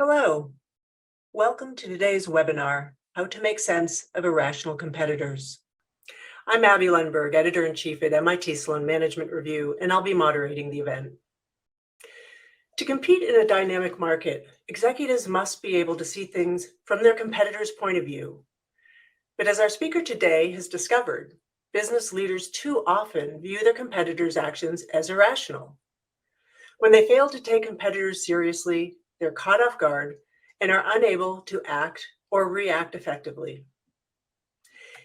Hello, welcome to today's webinar, How to Make Sense of Irrational Competitors. I'm Abby Lundberg, Editor-in-Chief at MIT Sloan Management Review, and I'll be moderating the event. To compete in a dynamic market, executives must be able to see things from their competitors' point of view. But as our speaker today has discovered, business leaders too often view their competitors' actions as irrational. When they fail to take competitors seriously, they're caught off guard and are unable to act or react effectively.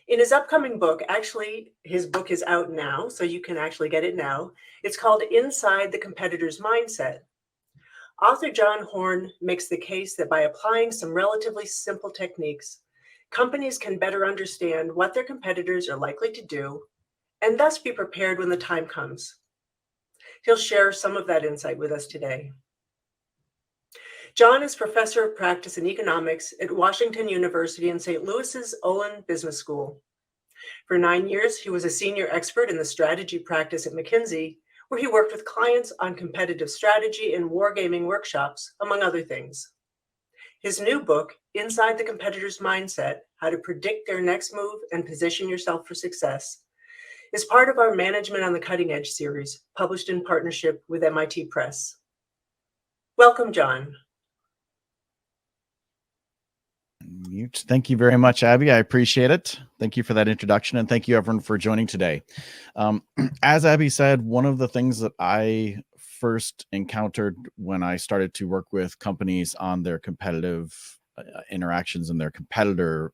In his upcoming book, actually, his book is out now, so you can actually get it now. It's called Inside the Competitor's Mindset. Author John Horn makes the case that by applying some relatively simple techniques, companies can better understand what their competitors are likely to do and thus be prepared when the time comes. He'll share some of that insight with us today. John is professor of practice in economics at Washington University in St. Louis's Olin Business School. For 9 years, he was a senior expert in the strategy practice at McKinsey, where he worked with clients on competitive strategy and wargaming workshops, among other things. His new book, Inside the Competitor's Mindset, How to Predict Their Next Move and Position Yourself for Success, is part of our Management on the Cutting Edge series, published in partnership with MIT Press. Welcome, John. Thank you very much, Abby. I appreciate it. Thank you for that introduction, and thank you everyone for joining today. As Abby said, one of the things that I first encountered when I started to work with companies on their competitive interactions and their competitor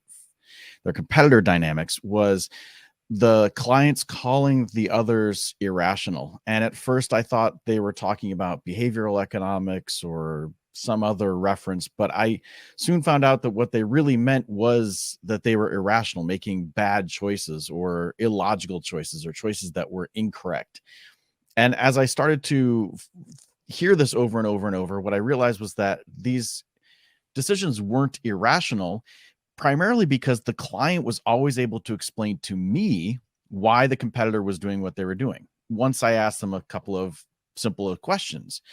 dynamics was the clients calling the others irrational. And at first I thought they were talking about behavioral economics or some other reference, but I soon found out that what they really meant was that they were irrational, making bad choices or illogical choices or choices that were incorrect. And as I started to hear this over and over and over, what I realized was that these decisions weren't irrational, primarily because the client was always able to explain to me why the competitor was doing what they were doing once I asked them a couple of simple questions.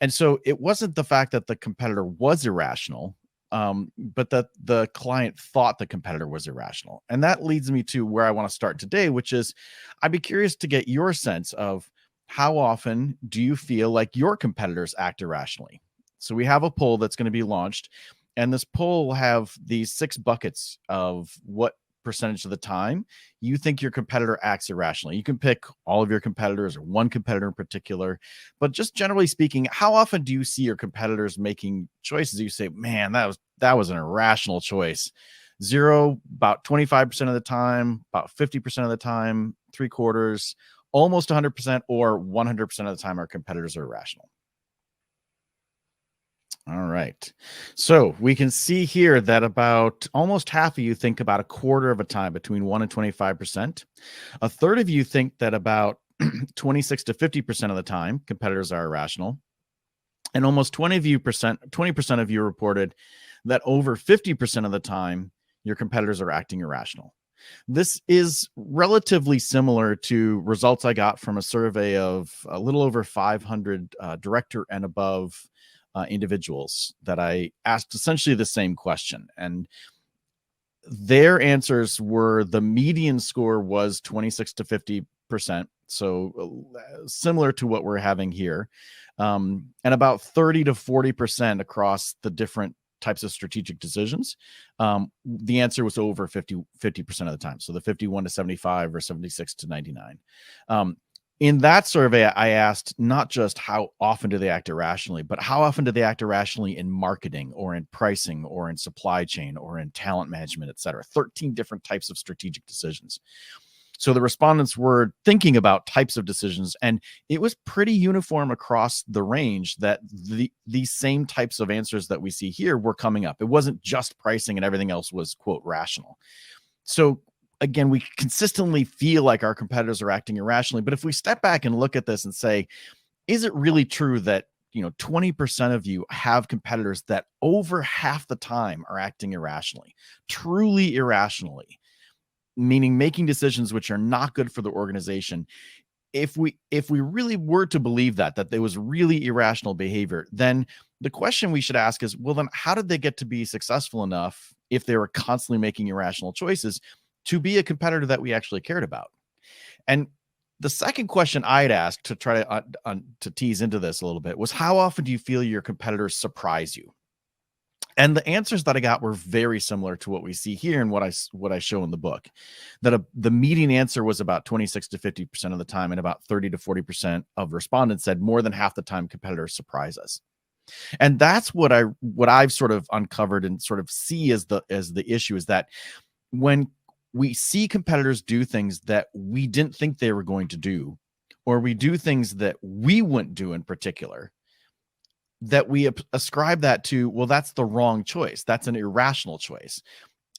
And so it wasn't the fact that the competitor was irrational, but that the client thought the competitor was irrational. And that leads me to where I want to start today, which is I'd be curious to get your sense of how often do you feel like your competitors act irrationally? So we have a poll that's going to be launched, and this poll will have these 6 buckets of what percentage of the time you think your competitor acts irrationally. You can pick all of your competitors or one competitor in particular, but just generally speaking, how often do you see your competitors making choices you say, man, that was an irrational choice? 0, about 25% of the time, about 50% of the time, 3/4, almost 100%, or 100% of the time our competitors are irrational. All right. So we can see here that about almost half of you think about 1/4 of a time, between 1 and 25%. A third of you think that about 26 to 50% of the time competitors are irrational. And almost 20% of you reported that over 50% of the time your competitors are acting irrational. This is relatively similar to results I got from a survey of a little over 500 director and above individuals that I asked essentially the same question. And their answers were, the median score was 26 to 50%. So similar to what we're having here. And about 30 to 40% across the different types of strategic decisions. The answer was over 50% of the time. So the 51 to 75 or 76 to 99. In that survey, I asked not just how often do they act irrationally, but how often do they act irrationally in marketing or in pricing or in supply chain or in talent management, et cetera. 13 different types of strategic decisions. So the respondents were thinking about types of decisions, and it was pretty uniform across the range that these same types of answers that we see here were coming up. It wasn't just pricing and everything else was, quote, rational. So again, we consistently feel like our competitors are acting irrationally. But if we step back and look at this and say, is it really true that 20% of you have competitors that over half the time are acting irrationally, truly irrationally, meaning making decisions which are not good for the organization? If we really were to believe that there was really irrational behavior, then the question we should ask is, well, then how did they get to be successful enough if they were constantly making irrational choices to be a competitor that we actually cared about? And the second question I'd ask to try to tease into this a little bit was, how often do you feel your competitors surprise you? And the answers that I got were very similar to what we see here and what I show in the book. That the median answer was about 26 to 50% of the time, and about 30 to 40% of respondents said more than half the time competitors surprise us. And that's what I've sort of uncovered and sort of see as the issue, is that when we see competitors do things that we didn't think they were going to do, or we do things that we wouldn't do in particular, that we ascribe that to, well, that's the wrong choice. That's an irrational choice.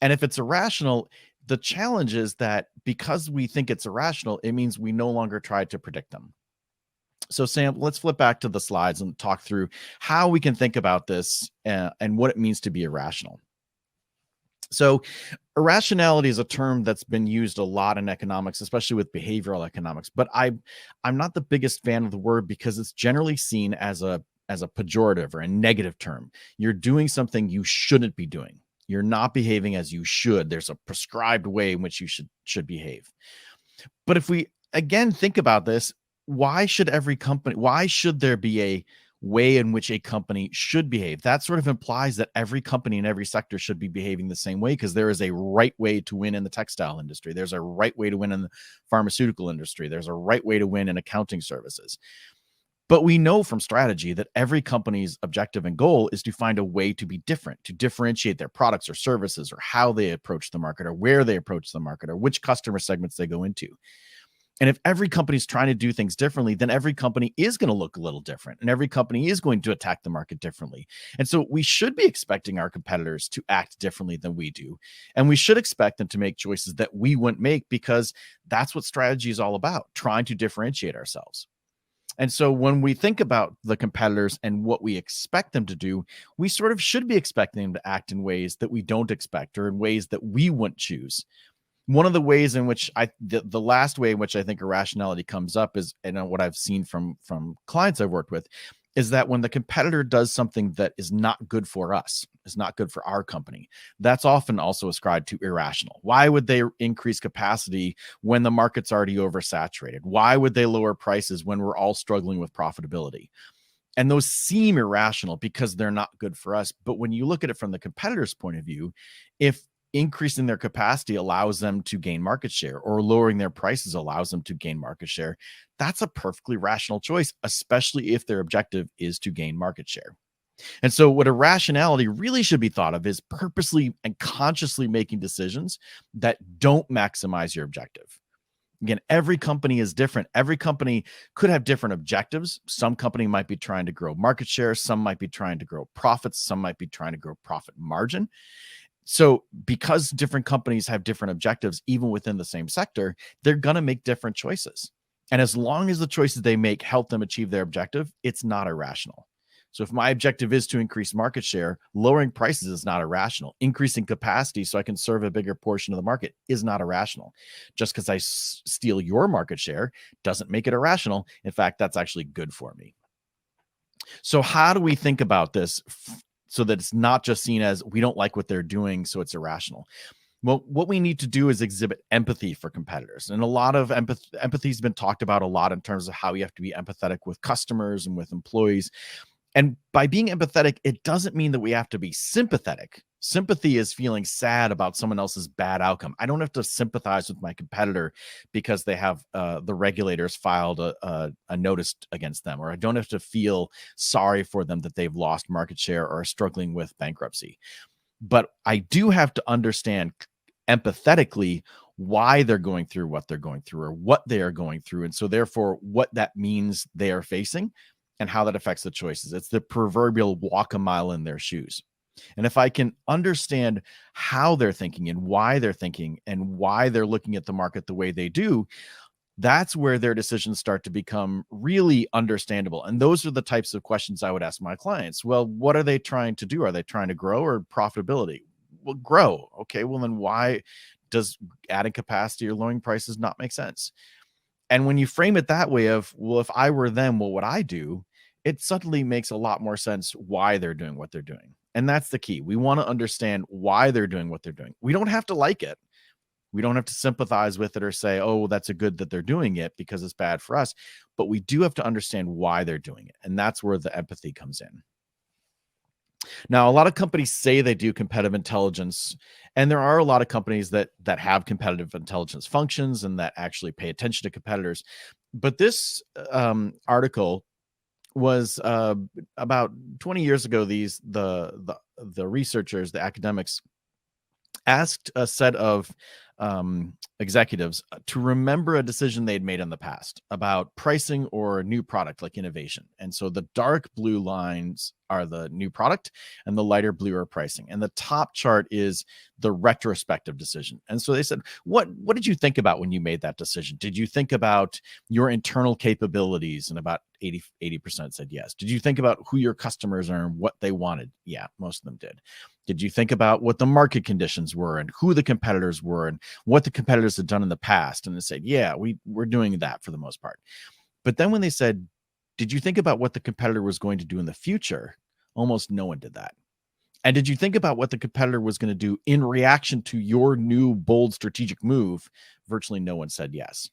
And if it's irrational, the challenge is that because we think it's irrational, it means we no longer try to predict them. So Sam, let's flip back to the slides and talk through how we can think about this and what it means to be irrational. So irrationality is a term that's been used a lot in economics, especially with behavioral economics. But I'm not the biggest fan of the word because it's generally seen as a pejorative or a negative term. You're doing something you shouldn't be doing. You're not behaving as you should. There's a prescribed way in which you should behave. But if we again think about this, why should there be a way in which a company should behave? That sort of implies that every company in every sector should be behaving the same way, because there is a right way to win in the textile industry. There's a right way to win in the pharmaceutical industry. There's a right way to win in accounting services. But we know from strategy that every company's objective and goal is to find a way to be different, to differentiate their products or services, or how they approach the market, or where they approach the market, or which customer segments they go into. And if every company is trying to do things differently, then every company is going to look a little different, and every company is going to attack the market differently. And so we should be expecting our competitors to act differently than we do. And we should expect them to make choices that we wouldn't make, because that's what strategy is all about, trying to differentiate ourselves. And so when we think about the competitors and what we expect them to do, we sort of should be expecting them to act in ways that we don't expect, or in ways that we wouldn't choose. One of the ways in which the last way in which I think irrationality comes up is, and what I've seen from clients I've worked with, is that when the competitor does something that is not good for us, is not good for our company, that's often also ascribed to irrational. Why would they increase capacity when the market's already oversaturated? Why would they lower prices when we're all struggling with profitability? And those seem irrational because they're not good for us. But when you look at it from the competitor's point of view, if increasing their capacity allows them to gain market share, or lowering their prices allows them to gain market share, that's a perfectly rational choice, especially if their objective is to gain market share. And so what irrationality really should be thought of is purposely and consciously making decisions that don't maximize your objective. Again, every company is different. Every company could have different objectives. Some company might be trying to grow market share. Some might be trying to grow profits. Some might be trying to grow profit margin. So because different companies have different objectives, even within the same sector, they're going to make different choices. And as long as the choices they make help them achieve their objective, it's not irrational. So if my objective is to increase market share, lowering prices is not irrational. Increasing capacity so I can serve a bigger portion of the market is not irrational. Just because I steal your market share doesn't make it irrational. In fact, that's actually good for me. So how do we think about this so that it's not just seen as we don't like what they're doing, so it's irrational? Well, what we need to do is exhibit empathy for competitors. And a lot of empathy has been talked about a lot in terms of how you have to be empathetic with customers and with employees. And by being empathetic, it doesn't mean that we have to be sympathetic. Sympathy is feeling sad about someone else's bad outcome. I don't have to sympathize with my competitor because they have the regulators filed a notice against them, or I don't have to feel sorry for them that they've lost market share or are struggling with bankruptcy. But I do have to understand empathetically why they're going through what they're going through, or what they are going through. And so therefore, what that means they are facing and how that affects the choices. It's the proverbial walk a mile in their shoes. And if I can understand how they're thinking and why they're looking at the market the way they do, that's where their decisions start to become really understandable. And those are the types of questions I would ask my clients. Well, what are they trying to do? Are they trying to grow or profitability? Well, grow. Okay, well, then why does adding capacity or lowering prices not make sense? And when you frame it that way of, well, if I were them, what would I do? it suddenly makes a lot more sense why they're doing what they're doing. And that's the key. We want to understand why they're doing what they're doing. We don't have to like it. We don't have to sympathize with it or say, oh, that's a good that they're doing it because it's bad for us. But we do have to understand why they're doing it. And that's where the empathy comes in. Now, a lot of companies say they do competitive intelligence, and there are a lot of companies that have competitive intelligence functions and that actually pay attention to competitors. But this article was about 20 years ago. The researchers, the academics, asked a set of executives to remember a decision they'd made in the past about pricing or a new product like innovation. And so the dark blue lines are the new product and the lighter blue are pricing. And the top chart is the retrospective decision. And so they said, what did you think about when you made that decision? Did you think about your internal capabilities? And about 80% said yes. Did you think about who your customers are and what they wanted? Yeah, most of them did. Did you think about what the market conditions were and who the competitors were and what the competitors had done in the past? And they said, yeah, we're doing that for the most part. But then when they said, did you think about what the competitor was going to do in the future? Almost no one did that. And did you think about what the competitor was going to do in reaction to your new bold strategic move? Virtually no one said yes.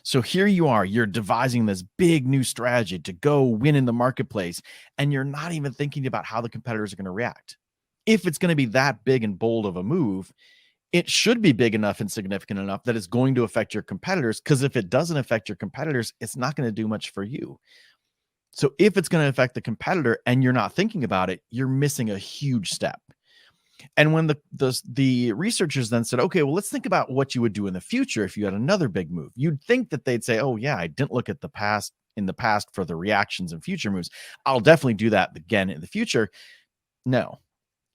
So here you are, you're devising this big new strategy to go win in the marketplace, and you're not even thinking about how the competitors are going to react. If it's going to be that big and bold of a move, it should be big enough and significant enough that it's going to affect your competitors, because if it doesn't affect your competitors, it's not going to do much for you. So if it's going to affect the competitor and you're not thinking about it, you're missing a huge step. And when the researchers then said, okay, well, let's think about what you would do in the future if you had another big move, you'd think that they'd say, oh yeah, I didn't look at the past for the reactions and future moves. I'll definitely do that again in the future. No.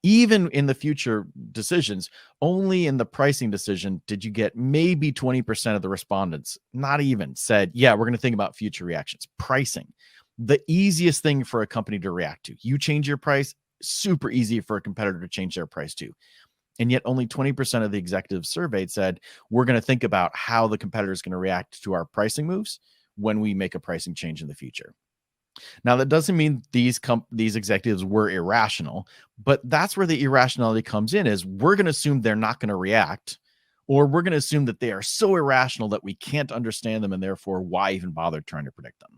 Even in the future decisions, only in the pricing decision did you get maybe 20% of the respondents, not even, said, yeah, we're going to think about future reactions. Pricing, the easiest thing for a company to react to. You change your price, super easy for a competitor to change their price too. And yet only 20% of the executives surveyed said, we're going to think about how the competitor is going to react to our pricing moves when we make a pricing change in the future. Now, that doesn't mean these executives were irrational, but that's where the irrationality comes in, is we're going to assume they're not going to react, or we're going to assume that they are so irrational that we can't understand them, and therefore why even bother trying to predict them?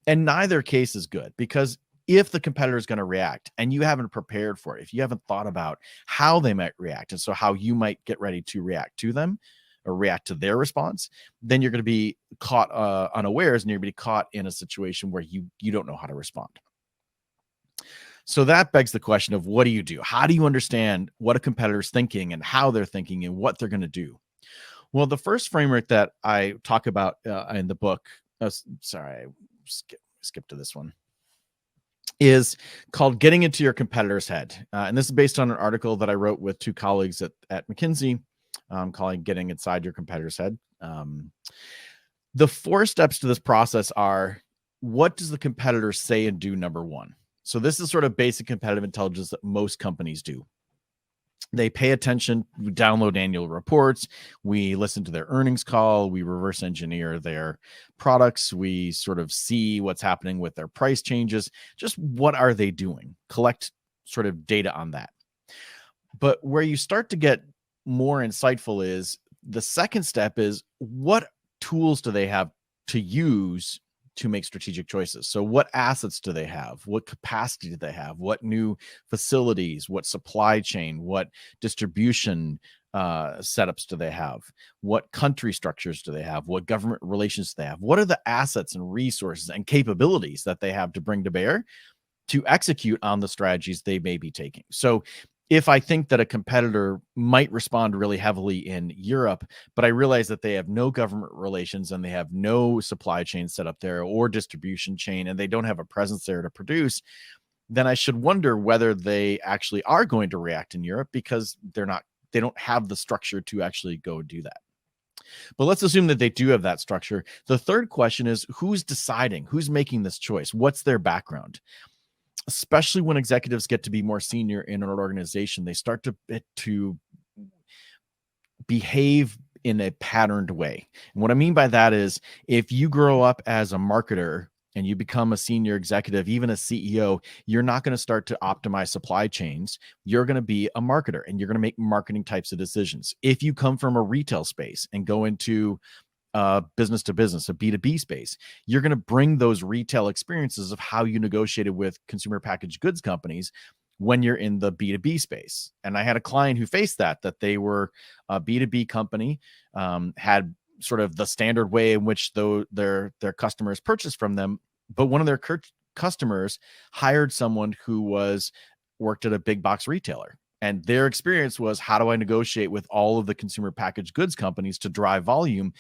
And neither case is good, because if the competitor is going to react and you haven't prepared for it, if you haven't thought about how they might react, and so how you might get ready to react to them or react to their response, then you're going to be caught unawares, and you're going to be caught in a situation where you don't know how to respond. So that begs the question of, what do you do? How do you understand what a competitor's thinking and how they're thinking and what they're going to do? Well, the first framework that I talk about in the book, sorry, I skipped to this one, is called Getting Into Your Competitor's Head. And this is based on an article that I wrote with two colleagues at McKinsey, calling Getting Inside Your Competitor's Head. The 4 steps to this process are, what does the competitor say and do, number one? So this is sort of basic competitive intelligence that most companies do. They pay attention, we download annual reports, we listen to their earnings call, we reverse engineer their products, we sort of see what's happening with their price changes. Just what are they doing? Collect sort of data on that. But where you start to get more insightful is the second step is, what tools do they have to use to make strategic choices? So what assets do they have? What capacity do they have? What new facilities, what supply chain, what distribution setups do they have? What country structures do they have? What government relations do they have? What are the assets and resources and capabilities that they have to bring to bear to execute on the strategies they may be taking? So if I think that a competitor might respond really heavily in Europe, but I realize that they have no government relations and they have no supply chain set up there or distribution chain, and they don't have a presence there to produce, then I should wonder whether they actually are going to react in Europe, because they don't have the structure to actually go do that. But let's assume that they do have that structure. The third question is, who's deciding? Who's making this choice? What's their background? Especially when executives get to be more senior in an organization, they start to behave in a patterned way. And what I mean by that is, if you grow up as a marketer and you become a senior executive, even a CEO, you're not going to start to optimize supply chains. You're going to be a marketer, and you're going to make marketing types of decisions. If you come from a retail space and go into business to business, a B2B space, you're going to bring those retail experiences of how you negotiated with consumer packaged goods companies when you're in the B2B space. And I had a client who faced that they were a B2B company, had sort of the standard way in which their customers purchase from them. But one of their customers hired someone who worked at a big box retailer. And their experience was, how do I negotiate with all of the consumer packaged goods companies to drive volume?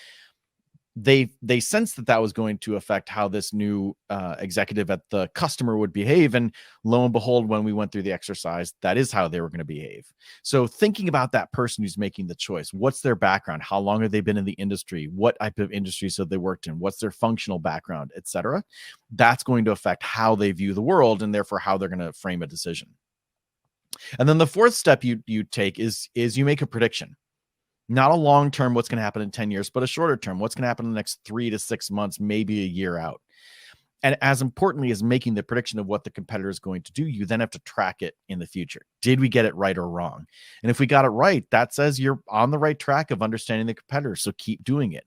They sensed that was going to affect how this new executive at the customer would behave. And lo and behold, when we went through the exercise, that is how they were going to behave. So thinking about that person who's making the choice, what's their background? How long have they been in the industry? What type of industries have they worked in? What's their functional background, etc.? That's going to affect how they view the world, and therefore how they're going to frame a decision. And then the fourth step you take is you make a prediction. Not a long term, what's going to happen in 10 years, but a shorter term, what's going to happen in the next 3 to 6 months, maybe a year out. And as importantly as making the prediction of what the competitor is going to do, you then have to track it in the future. Did we get it right or wrong? And if we got it right, that says you're on the right track of understanding the competitor. So keep doing it.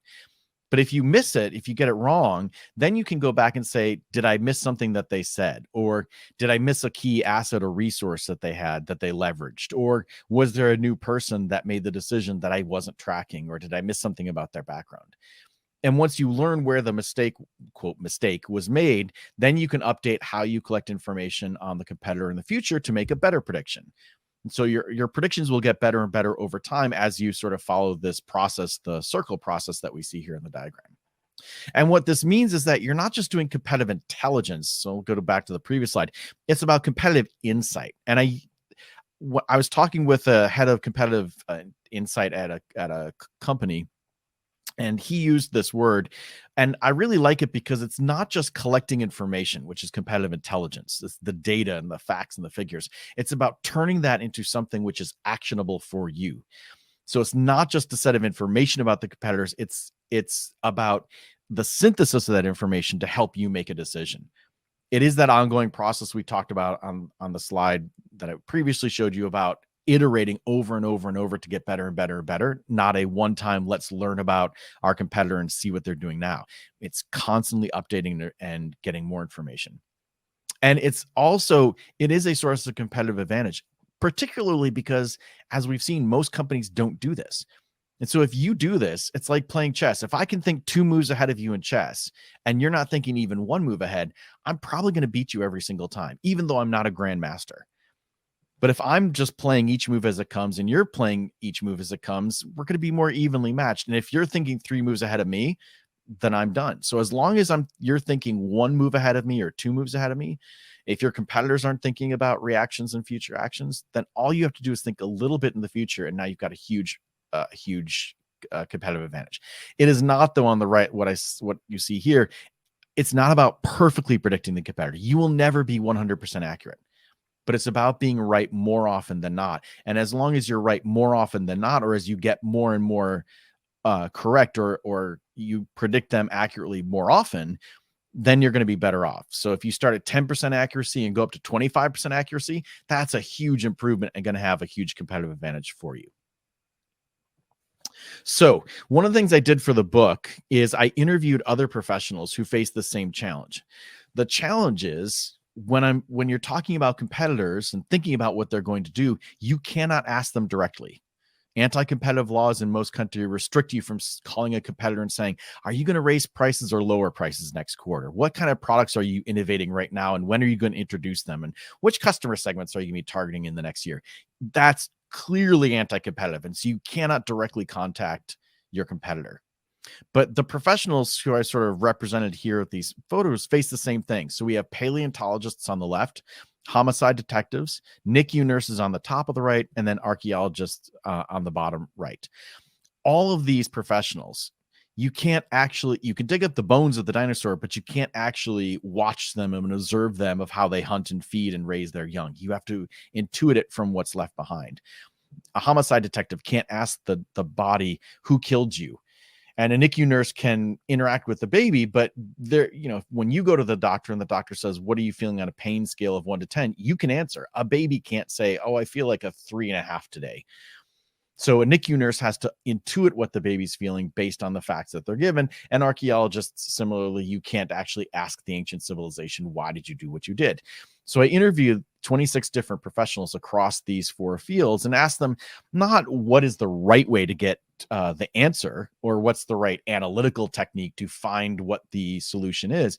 But if you miss it, if you get it wrong, then you can go back and say, did I miss something that they said? Or did I miss a key asset or resource that they had that they leveraged? Or was there a new person that made the decision that I wasn't tracking? Or did I miss something about their background? And once you learn where the mistake, quote, mistake was made, then you can update how you collect information on the competitor in the future to make a better prediction. And so your predictions will get better and better over time as you sort of follow this process, the circle process that we see here in the diagram. And what this means is that you're not just doing competitive intelligence. So we'll go back to the previous slide. It's about competitive insight. And I was talking with a head of competitive insight at a company, and he used this word, and I really like it because it's not just collecting information, which is competitive intelligence. It's the data and the facts and the figures. It's about turning that into something which is actionable for you. So it's not just a set of information about the competitors. It's about the synthesis of that information to help you make a decision. It is that ongoing process we talked about on the slide that I previously showed you about iterating over and over and over to get better and better and better, not a one-time, let's learn about our competitor and see what they're doing now. It's constantly updating and getting more information. And it is a source of competitive advantage, particularly because, as we've seen, most companies don't do this. And so if you do this, it's like playing chess. If I can think 2 moves ahead of you in chess and you're not thinking even 1 move ahead, I'm probably going to beat you every single time, even though I'm not a grandmaster. But if I'm just playing each move as it comes and you're playing each move as it comes, we're going to be more evenly matched. And if you're thinking 3 moves ahead of me, then I'm done. So as long as you're thinking 1 move ahead of me or 2 moves ahead of me, if your competitors aren't thinking about reactions and future actions, then all you have to do is think a little bit in the future, and now you've got a huge competitive advantage. It is not, though, on the right, what you see here. It's not about perfectly predicting the competitor. You will never be 100% accurate. But it's about being right more often than not. And as long as you're right more often than not, or as you get more and more correct, or you predict them accurately more often, then you're going to be better off. So if you start at 10% accuracy and go up to 25% accuracy, that's a huge improvement and going to have a huge competitive advantage for you. So one of the things I did for the book is I interviewed other professionals who face the same challenge. The challenge is, when you're talking about competitors and thinking about what they're going to do, you cannot ask them directly. Anti-competitive laws in most countries restrict you from calling a competitor and saying, are you going to raise prices or lower prices next quarter? What kind of products are you innovating right now? And when are you going to introduce them? And which customer segments are you going to be targeting in the next year? That's clearly anti-competitive. And so you cannot directly contact your competitor. But the professionals who I sort of represented here with these photos face the same thing. So we have paleontologists on the left, homicide detectives, NICU nurses on the top of the right, and then archaeologists on the bottom right. All of these professionals, you can dig up the bones of the dinosaur, but you can't actually watch them and observe them of how they hunt and feed and raise their young. You have to intuit it from what's left behind. A homicide detective can't ask the body who killed you. And a NICU nurse can interact with the baby, but there, when you go to the doctor and the doctor says, "What are you feeling on a pain scale of 1 to 10?" You can answer. A baby can't say, "Oh, I feel like a 3.5 today." So a NICU nurse has to intuit what the baby's feeling based on the facts that they're given. And archaeologists, similarly, you can't actually ask the ancient civilization, why did you do what you did? So I interviewed 26 different professionals across these 4 fields and asked them not what is the right way to get the answer or what's the right analytical technique to find what the solution is,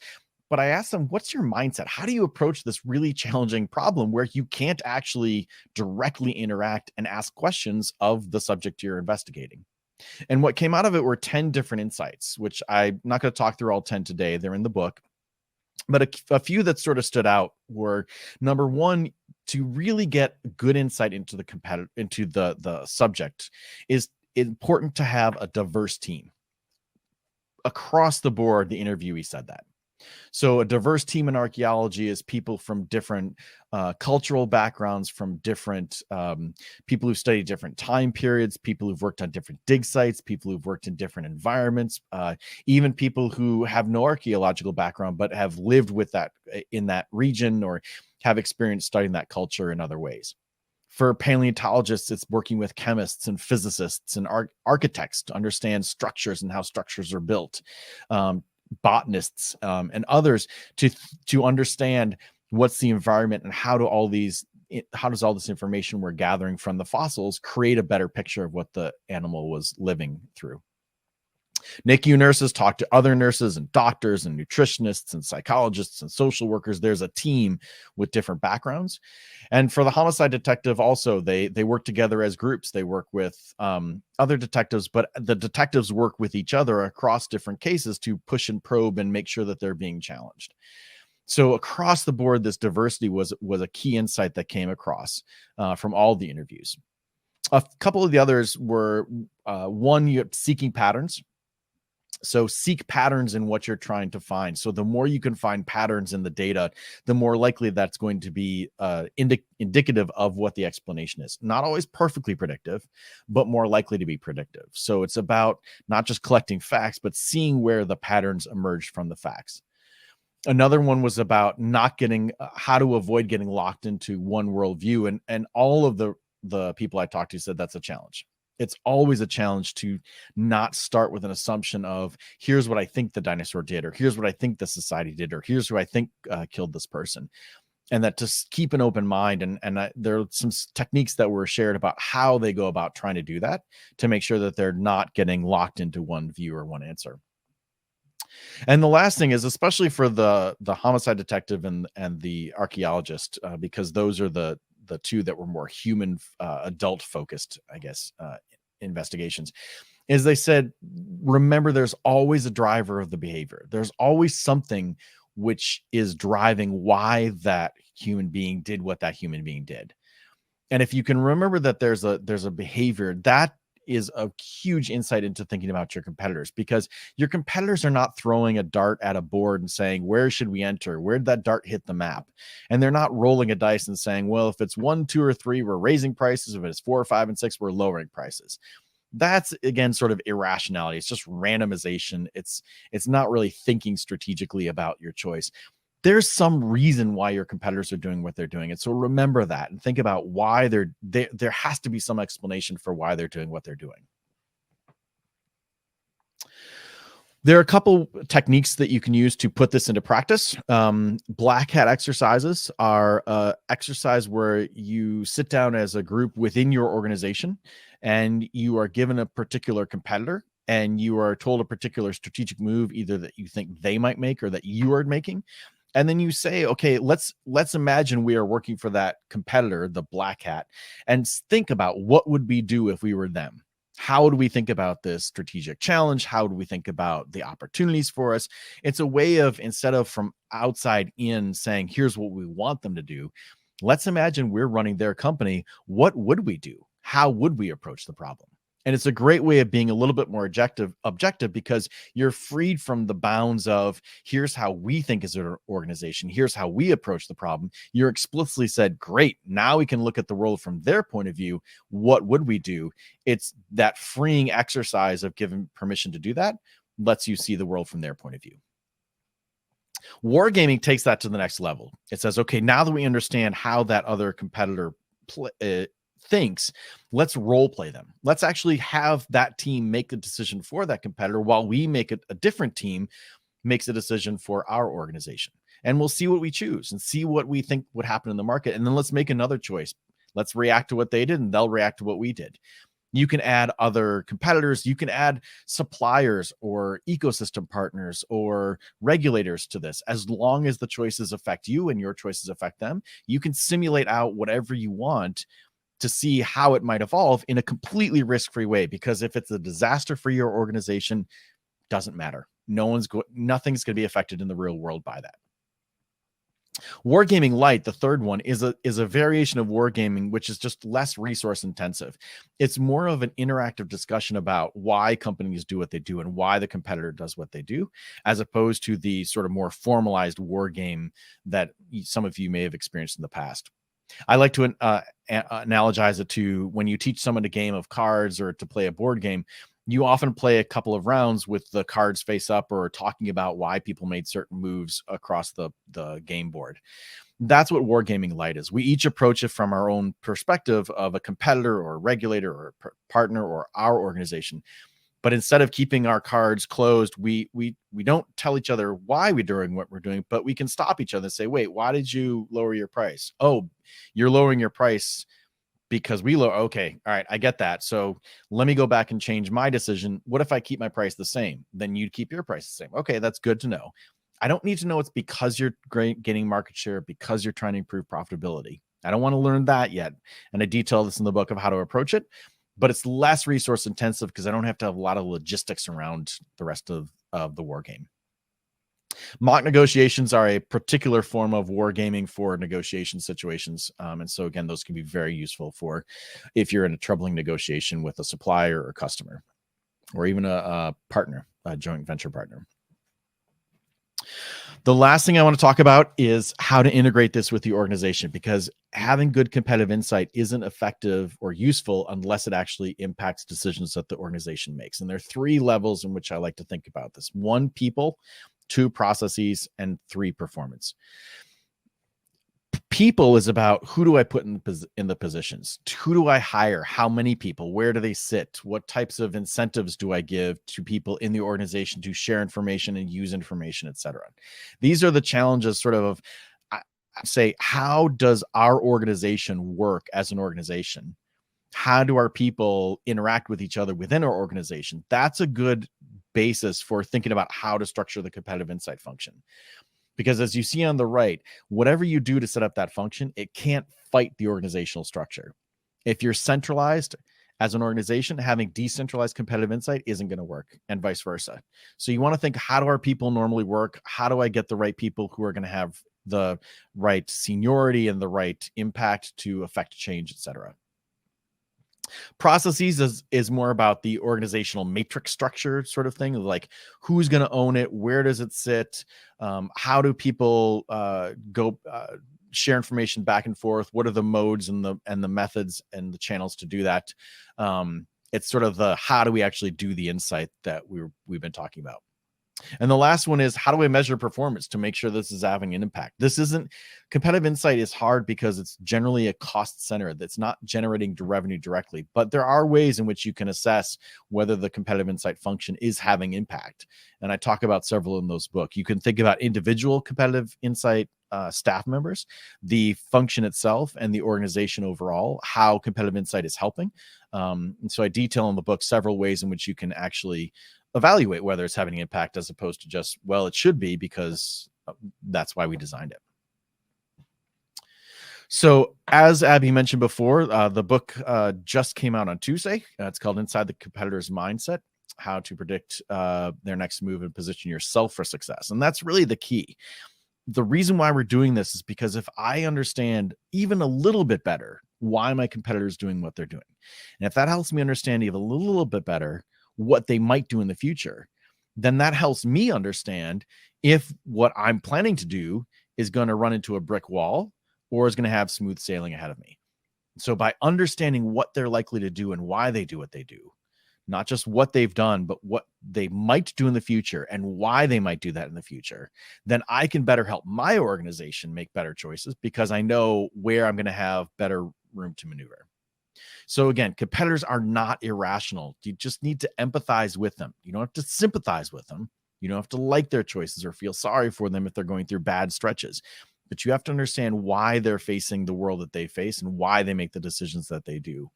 but I asked them, what's your mindset? How do you approach this really challenging problem where you can't actually directly interact and ask questions of the subject you're investigating? And what came out of it were 10 different insights, which I'm not going to talk through all 10 today. They're in the book. But a few that sort of stood out were, number one, to really get good insight into the subject is important to have a diverse team. Across the board, the interviewee said that. So a diverse team in archaeology is people from different cultural backgrounds, from different people who study different time periods, people who've worked on different dig sites, people who've worked in different environments, even people who have no archaeological background but have lived with that in that region or have experience studying that culture in other ways. For paleontologists, it's working with chemists and physicists and architects to understand structures and how structures are built. Botanists and others to understand what's the environment and how does all this information we're gathering from the fossils create a better picture of what the animal was living through. NICU nurses talk to other nurses and doctors and nutritionists and psychologists and social workers. There's a team with different backgrounds. And for the homicide detective also, they work together as groups. They work with other detectives, but the detectives work with each other across different cases to push and probe and make sure that they're being challenged. So across the board, this diversity was a key insight that came across from all the interviews. A couple of the others were, one, you're seeking patterns. So seek patterns in what you're trying to find. So the more you can find patterns in the data, the more likely that's going to be indicative of what the explanation is. Not always perfectly predictive, but more likely to be predictive. So it's about not just collecting facts, but seeing where the patterns emerge from the facts. Another one was about not getting how to avoid getting locked into one worldview. And all of the people I talked to said that's a challenge. It's always a challenge to not start with an assumption of here's what I think the dinosaur did, or here's what I think the society did, or here's who I think killed this person. And that to keep an open mind. And there are some techniques that were shared about how they go about trying to do that to make sure that they're not getting locked into one view or one answer. And the last thing is, especially for the homicide detective and the archaeologist, because those are the two that were more human, adult focused, I guess, investigations, is they said, remember, there's always a driver of the behavior. There's always something which is driving why that human being did what that human being did. And if you can remember that there's a behavior, that is a huge insight into thinking about your competitors, because your competitors are not throwing a dart at a board and saying, where should we enter? Where did that dart hit the map? And they're not rolling a dice and saying, well, if it's 1, 2, or 3, we're raising prices. If it's 4, 5, and 6, we're lowering prices. That's, again, sort of irrationality. It's just randomization. It's not really thinking strategically about your choice. There's some reason why your competitors are doing what they're doing. And so remember that and think about why there has to be some explanation for why they're doing what they're doing. There are a couple techniques that you can use to put this into practice. Black hat exercises are exercise where you sit down as a group within your organization and you are given a particular competitor and you are told a particular strategic move, either that you think they might make or that you are making. And then you say, okay, let's imagine we are working for that competitor, the black hat, and think about what would we do if we were them? How do we think about this strategic challenge? How do we think about the opportunities for us? It's a way of, instead of from outside in saying, here's what we want them to do, let's imagine we're running their company. What would we do? How would we approach the problem? And it's a great way of being a little bit more objective because you're freed from the bounds of here's how we think as an organization, here's how we approach the problem. You're explicitly said, great, now we can look at the world from their point of view. What would we do? It's that freeing exercise of giving permission to do that lets you see the world from their point of view. Wargaming takes that to the next level. It says, okay, now that we understand how that other competitor thinks, let's role play them. Let's actually have that team make the decision for that competitor while we make it a different team makes a decision for our organization. And we'll see what we choose and see what we think would happen in the market. And then let's make another choice. Let's react to what they did and they'll react to what we did. You can add other competitors. You can add suppliers or ecosystem partners or regulators to this. As long as the choices affect you and your choices affect them, you can simulate out whatever you want to see how it might evolve in a completely risk-free way. Because if it's a disaster for your organization, doesn't matter. Nothing's going to be affected in the real world by that. Wargaming Light, the third one, is a variation of wargaming, which is just less resource intensive. It's more of an interactive discussion about why companies do what they do and why the competitor does what they do, as opposed to the sort of more formalized war game that some of you may have experienced in the past. I like to analogize it to when you teach someone a game of cards or to play a board game. You often play a couple of rounds with the cards face up or talking about why people made certain moves across the game board. That's what Wargaming Light is. We each approach it from our own perspective of a competitor or a regulator or a partner or our organization. But instead of keeping our cards closed, we don't tell each other why we're doing what we're doing, but we can stop each other and say, wait, why did you lower your price? Oh, you're lowering your price because we lower. Okay, all right, I get that. So let me go back and change my decision. What if I keep my price the same? Then you'd keep your price the same. Okay, that's good to know. I don't need to know it's because you're gaining market share, because you're trying to improve profitability. I don't want to learn that yet. And I detail this in the book of how to approach it. But it's less resource intensive because I don't have to have a lot of logistics around the rest of the war game. Mock negotiations are a particular form of wargaming for negotiation situations. And so, again, those can be very useful for if you're in a troubling negotiation with a supplier or customer, or even a partner, a joint venture partner. The last thing I want to talk about is how to integrate this with the organization, because having good competitive insight isn't effective or useful unless it actually impacts decisions that the organization makes. And there are 3 levels in which I like to think about this. 1, people; 2, processes; and 3, performance. People is about who do I put in the positions? Who do I hire? How many people? Where do they sit? What types of incentives do I give to people in the organization to share information and use information, etc.? These are the challenges sort of I say, how does our organization work as an organization? How do our people interact with each other within our organization? That's a good basis for thinking about how to structure the competitive insight function. Because as you see on the right, whatever you do to set up that function, it can't fight the organizational structure. If you're centralized as an organization, having decentralized competitive insight isn't going to work, and vice versa. So you want to think, how do our people normally work? How do I get the right people who are going to have the right seniority and the right impact to affect change, etc.? Processes is more about the organizational matrix structure sort of thing, like who's going to own it, where does it sit, how do people go share information back and forth, what are the modes and the methods and the channels to do that. It's sort of the how do we actually do the insight that we've been talking about. And the last one is, how do I measure performance to make sure this is having an impact? Competitive insight is hard because it's generally a cost center that's not generating revenue directly, but there are ways in which you can assess whether the competitive insight function is having impact. And I talk about several in those books. You can think about individual competitive insight staff members, the function itself, and the organization overall, how competitive insight is helping. And so I detail in the book several ways in which you can actually evaluate whether it's having an impact, as opposed to just, well, it should be because that's why we designed it. So as Abby mentioned before, the book just came out on Tuesday. It's called Inside the Competitor's Mindset: How to Predict Their Next Move and Position Yourself for Success. And that's really the key. the reason why we're doing this is because if I understand even a little bit better why my competitors doing what they're doing, and if that helps me understand even a little bit better what they might do in the future, then that helps me understand if what I'm planning to do is going to run into a brick wall or is going to have smooth sailing ahead of me. So by understanding what they're likely to do and why they do what they do, not just what they've done, but what they might do in the future and why they might do that in the future, then I can better help my organization make better choices because I know where I'm going to have better room to maneuver. So again, competitors are not irrational. You just need to empathize with them. You don't have to sympathize with them. You don't have to like their choices or feel sorry for them if they're going through bad stretches. But you have to understand why they're facing the world that they face and why they make the decisions that they do.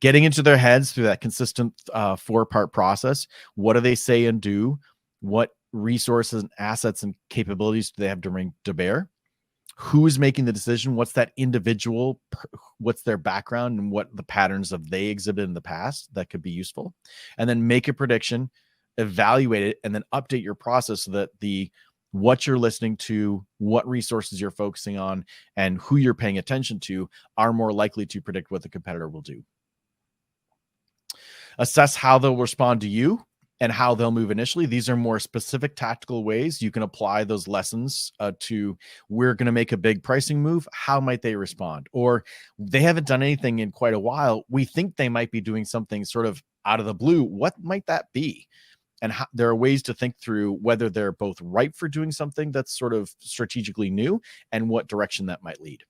Getting into their heads through that consistent 4-part process. What do they say and do? What resources and assets and capabilities do they have to bring to bear? Who is making the decision? What's that individual? What's their background and what the patterns of they exhibited in the past that could be useful? And then make a prediction, evaluate it, and then update your process so that what you're listening to, what resources you're focusing on, and who you're paying attention to are more likely to predict what the competitor will do. Assess how they'll respond to you and how they'll move initially. These are more specific tactical ways you can apply those lessons to, we're going to make a big pricing move. How might they respond? Or they haven't done anything in quite a while. We think they might be doing something sort of out of the blue. What might that be? And there are ways to think through whether they're both ripe for doing something that's sort of strategically new and what direction that might lead.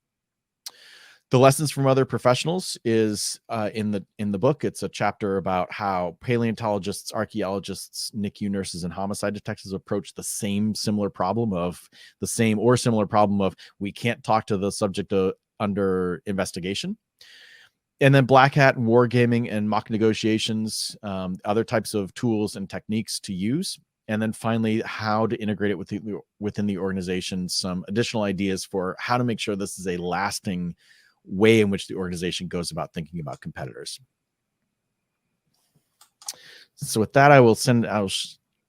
The lessons from other professionals is in the book. It's a chapter about how paleontologists, archaeologists, NICU nurses, and homicide detectives approach the similar problem of we can't talk to the subject under investigation. And then black hat and wargaming and mock negotiations, other types of tools and techniques to use. And then finally, how to integrate it within the organization, some additional ideas for how to make sure this is a lasting way in which the organization goes about thinking about competitors. So with that, I'll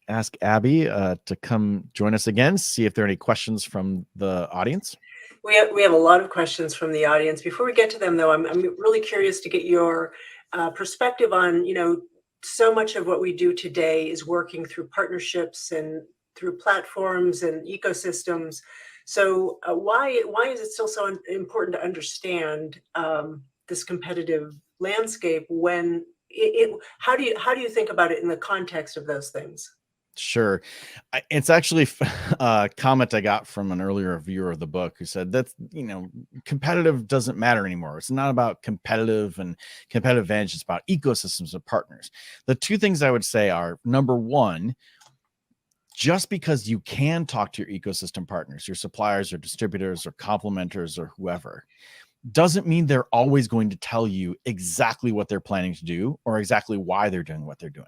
ask Abby to come join us again, see if there are any questions from the audience. We have a lot of questions from the audience. Before we get to them, though, I'm really curious to get your perspective on, so much of what we do today is working through partnerships and through platforms and ecosystems. So why is it still so important to understand this competitive landscape when how do you think about it in the context of those things? Sure. It's actually a comment I got from an earlier reviewer of the book who said that, competitive doesn't matter anymore. It's not about competitive and competitive advantage. It's about ecosystems of partners. The two things I would say are, number one, just because you can talk to your ecosystem partners, your suppliers or distributors or complementers or whoever, doesn't mean they're always going to tell you exactly what they're planning to do or exactly why they're doing what they're doing.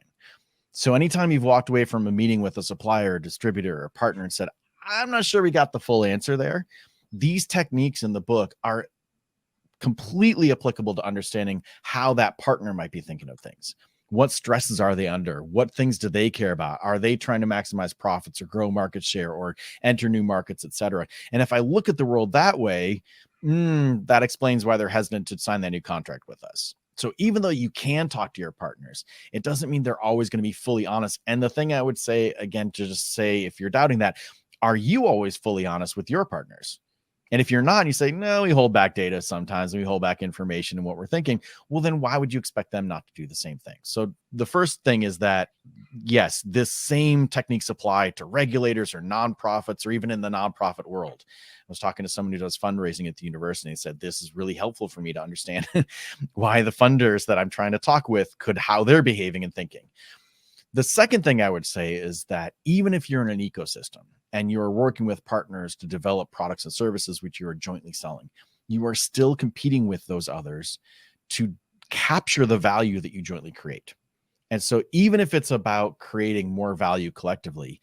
So anytime you've walked away from a meeting with a supplier, a distributor, or a partner and said, I'm not sure we got the full answer there, these techniques in the book are completely applicable to understanding how that partner might be thinking of things. What stresses are they under? What things do they care about? Are they trying to maximize profits or grow market share or enter new markets, et cetera? And if I look at the world that way, that explains why they're hesitant to sign that new contract with us. So even though you can talk to your partners, it doesn't mean they're always going to be fully honest. And the thing I would say, again, to just say, if you're doubting that, are you always fully honest with your partners? And if you're not, and you say, no, we hold back data sometimes, and we hold back information and what we're thinking, well, then why would you expect them not to do the same thing? So the first thing is that, yes, this same techniques apply to regulators or nonprofits or even in the nonprofit world. I was talking to someone who does fundraising at the university and said, this is really helpful for me to understand why the funders that I'm trying to talk with how they're behaving and thinking. The second thing I would say is that even if you're in an ecosystem and you're working with partners to develop products and services which you are jointly selling, you are still competing with those others to capture the value that you jointly create. And so even if it's about creating more value collectively,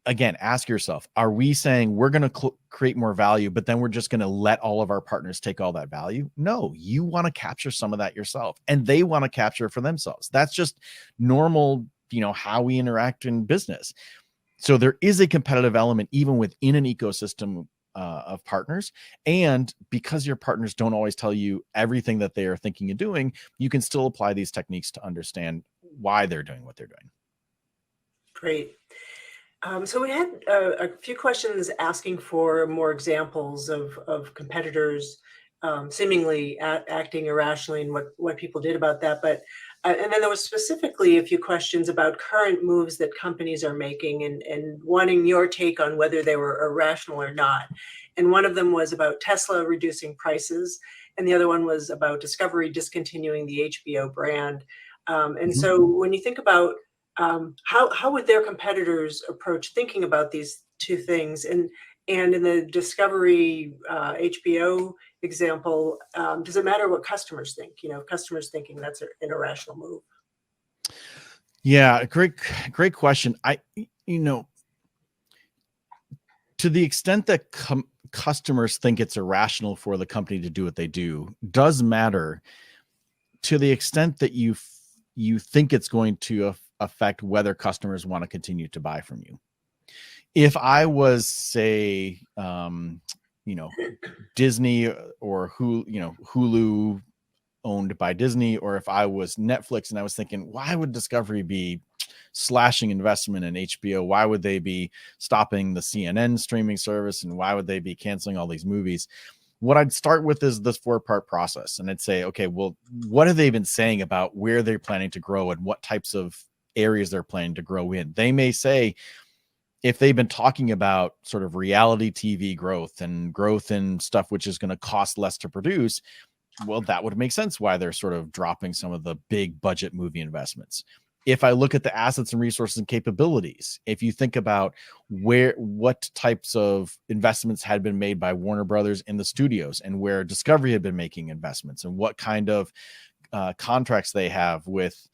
again, ask yourself, are we saying we're going to create more value, but then we're just going to let all of our partners take all that value? No, you want to capture some of that yourself, and they want to capture it for themselves. That's just normal, how we interact in business. So there is a competitive element even within an ecosystem of partners. And because your partners don't always tell you everything that they are thinking and doing, you can still apply these techniques to understand why they're doing what they're doing. Great. So we had a few questions asking for more examples of competitors seemingly acting irrationally and what people did about that. But and then there was specifically a few questions about current moves that companies are making and wanting your take on whether they were irrational or not. And one of them was about Tesla reducing prices, and the other one was about Discovery discontinuing the HBO brand. And so when you think about how would their competitors approach thinking about these two things? And in the Discovery HBO example, does it matter what customers think? If customers thinking that's an irrational move. Yeah, great question. To the extent that customers think it's irrational for the company to do what they do does matter to the extent that you think it's going to affect whether customers want to continue to buy from you. If I was, say, Disney or Hulu owned by Disney, or if I was Netflix and I was thinking, why would Discovery be slashing investment in HBO? Why would they be stopping the CNN streaming service? And why would they be canceling all these movies? What I'd start with is this 4-part process. And I'd say, okay, well, what have they been saying about where they're planning to grow and what types of areas they're planning to grow in? They may say, if they've been talking about sort of reality TV growth and growth in stuff which is going to cost less to produce, well, that would make sense why they're sort of dropping some of the big budget movie investments. If I look at the assets and resources and capabilities, if you think about what types of investments had been made by Warner Brothers in the studios and where Discovery had been making investments and what kind of contracts they have with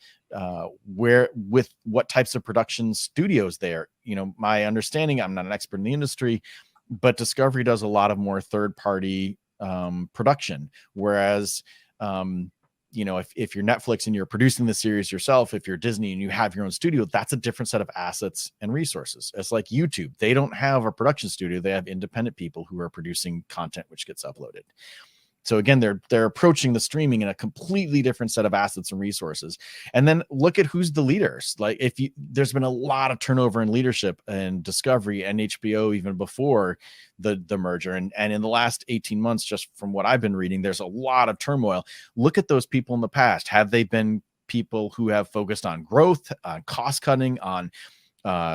what types of production studios there. My understanding, I'm not an expert in the industry, but Discovery does a lot of more third-party production, whereas if you're Netflix and you're producing the series yourself, if you're Disney and you have your own studio, that's a different set of assets and resources. It's like YouTube. They don't have a production studio. They have independent people who are producing content which gets uploaded. So again, they're approaching the streaming in a completely different set of assets and resources. And then look at who's the leaders. Like there's been a lot of turnover in leadership and Discovery and HBO even before the merger. And in the last 18 months, just from what I've been reading, there's a lot of turmoil. Look at those people in the past. Have they been people who have focused on growth, on cost cutting, on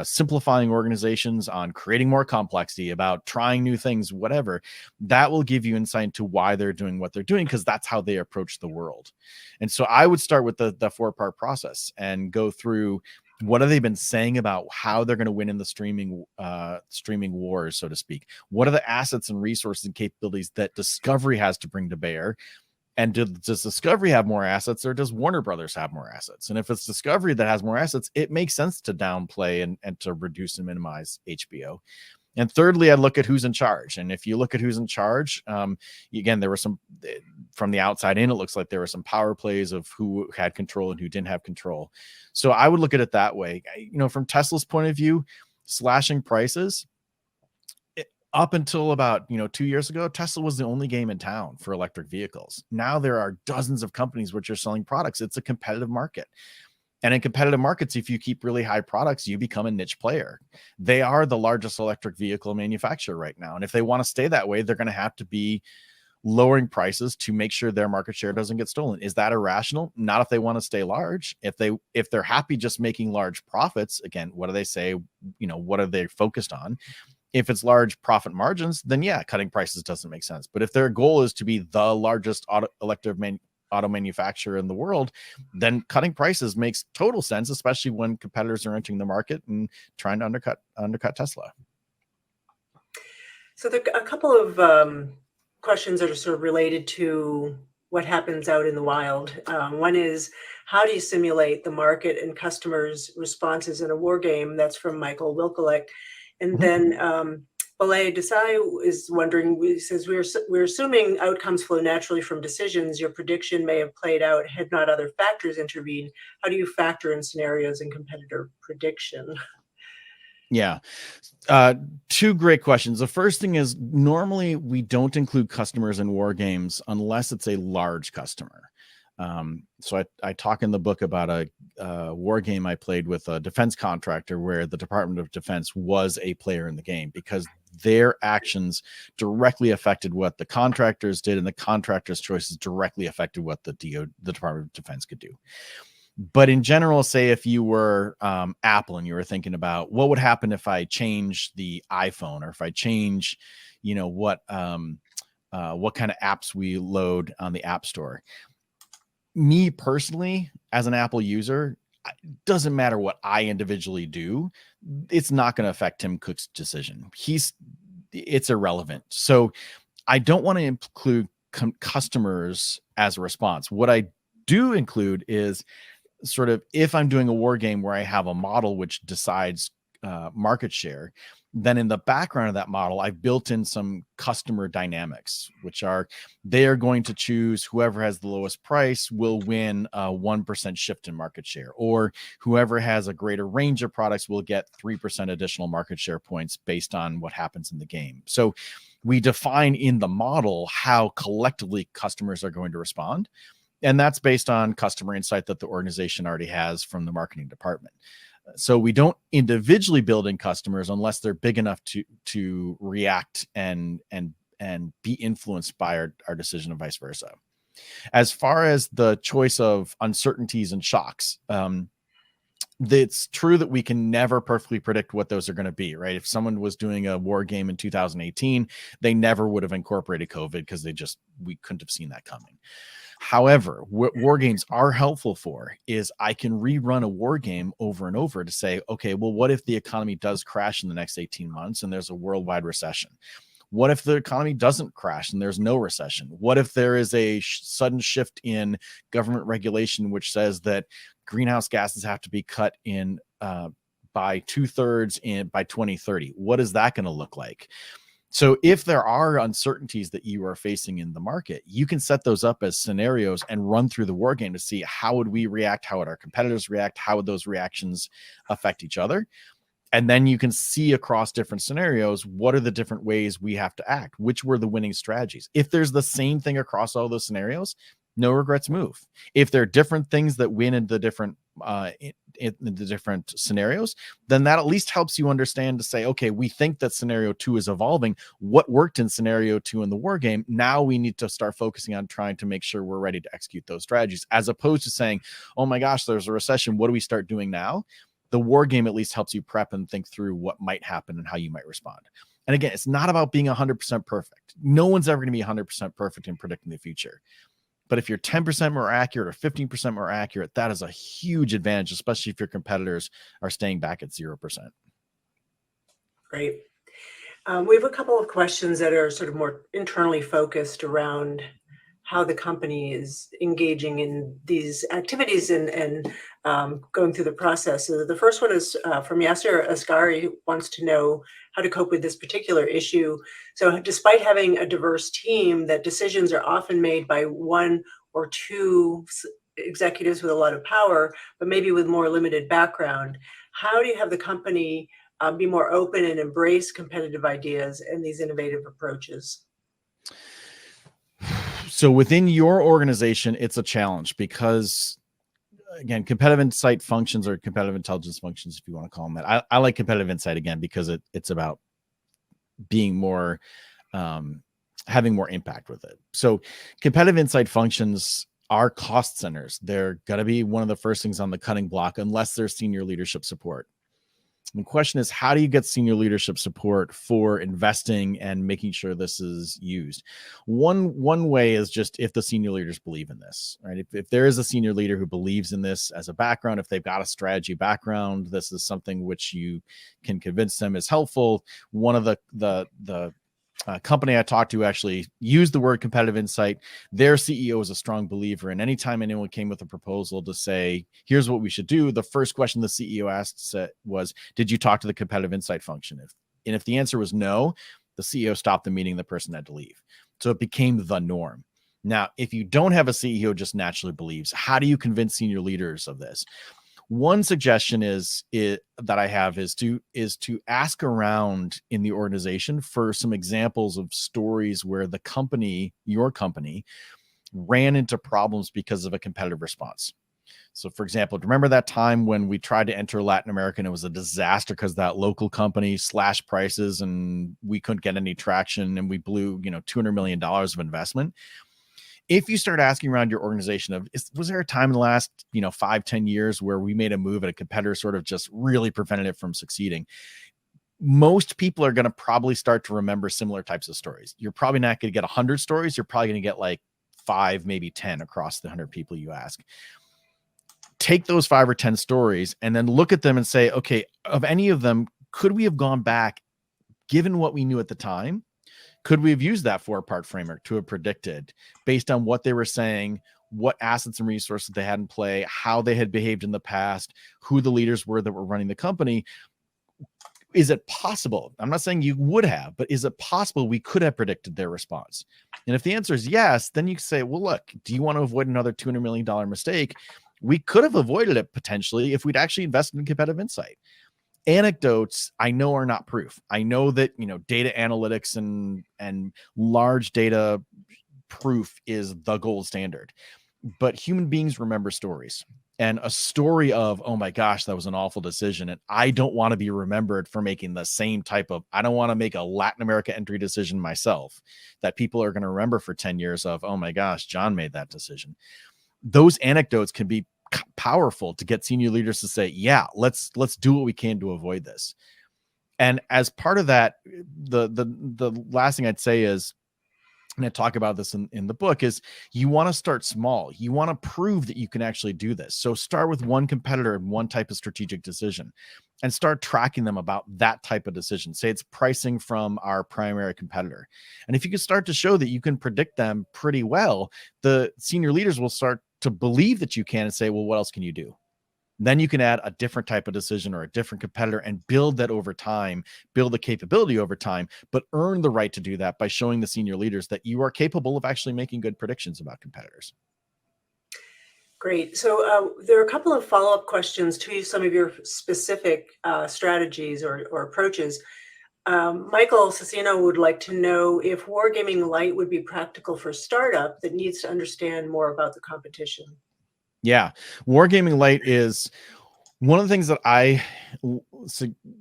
simplifying organizations, on creating more complexity, about trying new things, whatever? That will give you insight into why they're doing what they're doing, because that's how they approach the world. And so I would start with the 4-part process and go through what have they been saying about how they're going to win in the streaming wars, so to speak. What are the assets and resources and capabilities that Discovery has to bring to bear? And does Discovery have more assets, or does Warner Brothers have more assets? And if it's Discovery that has more assets, it makes sense to downplay and to reduce and minimize HBO. And thirdly, I'd look at who's in charge. And if you look at who's in charge, again, there were some, from the outside in, it looks like there were some power plays of who had control and who didn't have control. So I would look at it that way. From Tesla's point of view, slashing prices, up until about 2 years ago, Tesla was the only game in town for electric vehicles. Now there are dozens of companies which are selling products. It's a competitive market. And in competitive markets, if you keep really high products, you become a niche player. They are the largest electric vehicle manufacturer right now. And if they want to stay that way, they're going to have to be lowering prices to make sure their market share doesn't get stolen. Is that irrational? Not if they want to stay large. If they're happy just making large profits, again, what do they say? What are they focused on? If it's large profit margins, then yeah, cutting prices doesn't make sense. But if their goal is to be the largest auto manufacturer in the world, then cutting prices makes total sense, especially when competitors are entering the market and trying to undercut Tesla. So there are a couple of questions that are sort of related to what happens out in the wild. One is, how do you simulate the market and customers' responses in a war game? That's from Michael Wilkelek. And then Balay Desai is wondering, he says, we're assuming outcomes flow naturally from decisions. Your prediction may have played out had not other factors intervened. How do you factor in scenarios in competitor prediction? Yeah. Two great questions. The first thing is, normally we don't include customers in war games unless it's a large customer. So I talk in the book about a war game I played with a defense contractor where the Department of Defense was a player in the game because their actions directly affected what the contractors did, and the contractors' choices directly affected what the Department of Defense could do. But in general, say if you were Apple and you were thinking about what would happen if I change the iPhone, or if I change, what kind of apps we load on the App Store. Me personally, as an Apple user, it doesn't matter what I individually do. It's not going to affect Tim Cook's decision. It's irrelevant. So I don't want to include customers as a response. What I do include is sort of, if I'm doing a war game where I have a model which decides market share, then in the background of that model, I've built in some customer dynamics, which are, they are going to choose whoever has the lowest price will win a 1% shift in market share, or whoever has a greater range of products will get 3% additional market share points based on what happens in the game. So we define in the model how collectively customers are going to respond. And that's based on customer insight that the organization already has from the marketing department. So we don't individually build in customers unless they're big enough to react and be influenced by our decision, and vice versa. As far as the choice of uncertainties and shocks, it's true that we can never perfectly predict what those are going to be, right? If someone was doing a war game in 2018, they never would have incorporated COVID because we couldn't have seen that coming. However, what war games are helpful for is I can rerun a war game over and over to say, okay, well, what if the economy does crash in the next 18 months and there's a worldwide recession? What if the economy doesn't crash and there's no recession? What if there is a sudden shift in government regulation which says that greenhouse gases have to be cut in by 2/3 by 2030? What is that going to look like? So if there are uncertainties that you are facing in the market, you can set those up as scenarios and run through the war game to see how would we react, how would our competitors react, how would those reactions affect each other. And then you can see across different scenarios, what are the different ways we have to act, which were the winning strategies. If there's the same thing across all those scenarios, no regrets move. If there are different things that win in the different in the different scenarios, then that at least helps you understand to say, okay, we think that scenario 2 is evolving. What worked in scenario 2 in the war game? Now we need to start focusing on trying to make sure we're ready to execute those strategies, as opposed to saying, oh my gosh, there's a recession. What do we start doing now? The war game at least helps you prep and think through what might happen and how you might respond. And again, it's not about being 100% perfect. No one's ever going to be 100% perfect in predicting the future. But if you're 10% more accurate or 15% more accurate, that is a huge advantage, especially if your competitors are staying back at 0%. Great. We have a couple of questions that are sort of more internally focused around how the company is engaging in these activities and going through the process. So the first one is from Yasser Asghari, who wants to know how to cope with this particular issue. So despite having a diverse team, that decisions are often made by one or two executives with a lot of power, but maybe with more limited background. How do you have the company be more open and embrace competitive ideas and these innovative approaches? So within your organization, it's a challenge because, again, competitive insight functions, or competitive intelligence functions, if you want to call them that. I like competitive insight, again, because it's about being more, having more impact with it. So competitive insight functions are cost centers. They're going to be one of the first things on the cutting block unless there's senior leadership support. The question is, how do you get senior leadership support for investing and making sure this is used? One way is just if the senior leaders believe in this, right? If there is a senior leader who believes in this as a background, if they've got a strategy background, this is something which you can convince them is helpful. One of the company I talked to actually used the word competitive insight. Their CEO is a strong believer. And anytime anyone came with a proposal to say, here's what we should do, the first question the CEO asked was, did you talk to the competitive insight function? If the answer was no, the CEO stopped the meeting, the person had to leave. So it became the norm. Now, if you don't have a CEO just naturally believes, how do you convince senior leaders of this? One suggestion is that I have is to ask around in the organization for some examples of stories where the company, your company, ran into problems because of a competitive response. So, for example, remember that time when we tried to enter Latin America and it was a disaster because that local company slashed prices and we couldn't get any traction and we blew, $200 million of investment. If you start asking around your organization was there a time in the last, 5-10 years where we made a move and a competitor sort of just really prevented it from succeeding? Most people are going to probably start to remember similar types of stories. You're probably not going to get 100 stories. You're probably going to get like 5, maybe 10 across the 100 people you ask. Take those 5 or 10 stories and then look at them and say, okay, of any of them, could we have gone back, given what we knew at the time? Could we have used that 4-part framework to have predicted based on what they were saying, what assets and resources they had in play, how they had behaved in the past, who the leaders were that were running the company? Is it possible? I'm not saying you would have, but is it possible we could have predicted their response? And if the answer is yes, then you say, well, look, do you want to avoid another $200 million mistake? We could have avoided it potentially if we'd actually invested in competitive insight. Anecdotes, I know, are not proof. I know that, data analytics and large data proof is the gold standard, but human beings remember stories. And a story of, oh my gosh, that was an awful decision. And I don't want to be remembered for making the same I don't want to make a Latin America entry decision myself that people are going to remember for 10 years of, oh my gosh, John made that decision. Those anecdotes can be powerful to get senior leaders to say, yeah, let's do what we can to avoid this. And as part of that, the last thing I'd say is, and I talk about this in the book, is you want to start small. You want to prove that you can actually do this. So start with one competitor and one type of strategic decision and start tracking them about that type of decision. Say it's pricing from our primary competitor. And if you can start to show that you can predict them pretty well, the senior leaders will start to believe that you can and say, well, what else can you do? Then you can add a different type of decision or a different competitor and build that over time, build the capability over time, but earn the right to do that by showing the senior leaders that you are capable of actually making good predictions about competitors. Great. So there are a couple of follow-up questions to some of your specific strategies or approaches. Michael Cicino would like to know if Wargaming Light would be practical for a startup that needs to understand more about the competition. Yeah, Wargaming Light is one of the things that I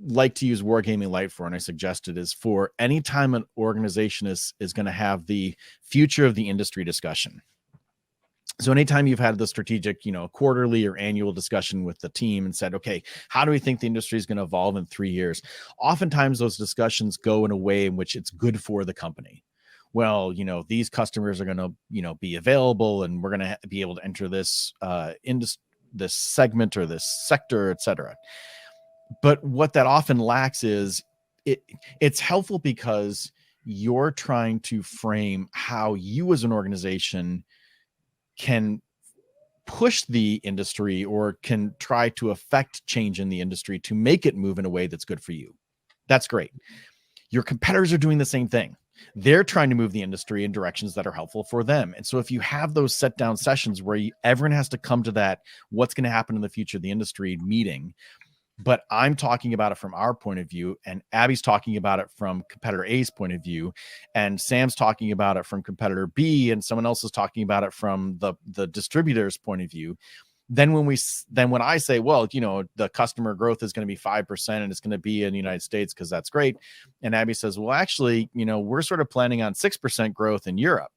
like to use Wargaming Light for, and I suggested, is for any time an organization is going to have the future of the industry discussion. So anytime you've had the strategic, quarterly or annual discussion with the team and said, okay, how do we think the industry is going to evolve in 3 years? Oftentimes those discussions go in a way in which it's good for the company. Well, these customers are going to, be available and we're going to be able to enter this this segment or this sector, et cetera. But what that often lacks is it's helpful because you're trying to frame how you as an organization can push the industry or can try to affect change in the industry to make it move in a way that's good for you. That's great. Your competitors are doing the same thing. They're trying to move the industry in directions that are helpful for them. And so if you have those set down sessions where everyone has to come to that, what's going to happen in the future of the industry meeting, but I'm talking about it from our point of view, and Abby's talking about it from competitor A's point of view, and Sam's talking about it from competitor B, and someone else is talking about it from the distributor's point of view. Then when I say, well, the customer growth is going to be 5% and it's going to be in the United States because that's great. And Abby says, well, actually, we're sort of planning on 6% growth in Europe.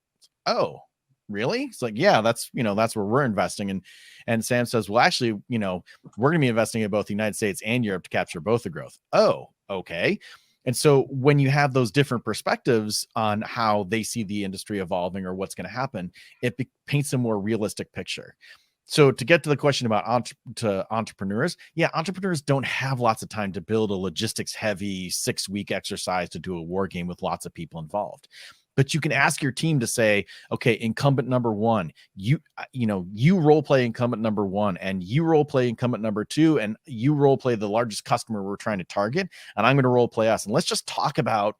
Oh, really? It's like, yeah, that's where we're investing. And Sam says, well, actually, we're going to be investing in both the United States and Europe to capture both the growth. Oh, okay. And so when you have those different perspectives on how they see the industry evolving or what's going to happen, it paints a more realistic picture. So to get to the question about entrepreneurs, entrepreneurs don't have lots of time to build a logistics heavy 6-week exercise to do a war game with lots of people involved. But you can ask your team to say, okay, incumbent number one, you role play incumbent number one, and you role play incumbent number two, and you role play the largest customer we're trying to target, and I'm going to role play us. And let's just talk about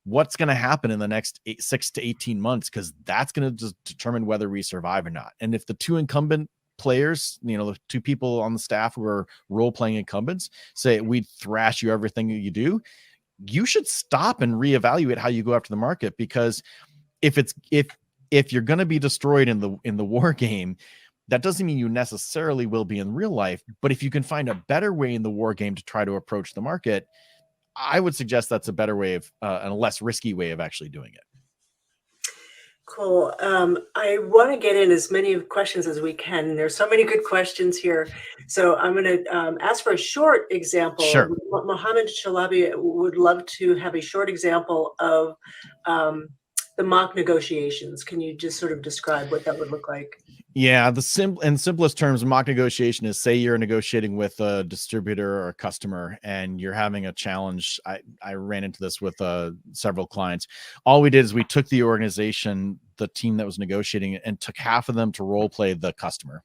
what's going to happen in the next 6 to 18 months, because that's going to just determine whether we survive or not. And if the two incumbent players, the two people on the staff who are role-playing incumbents say, we thrash you everything that you do, you should stop and reevaluate how you go after the market. Because if you're going to be destroyed in the war game, that doesn't mean you necessarily will be in real life. But if you can find a better way in the war game to try to approach the market, I would suggest that's a better way of and a less risky way of actually doing it. Cool. I want to get in as many questions as we can. There's so many good questions here. So I'm going to ask for a short example. Sure. Mohammed Shalabi would love to have a short example of the mock negotiations. Can you just sort of describe what that would look like? Yeah, the simplest terms of mock negotiation is, say you're negotiating with a distributor or a customer and you're having a challenge. I ran into this with several clients. All we did is we took the organization, the team that was negotiating, and took half of them to role play the customer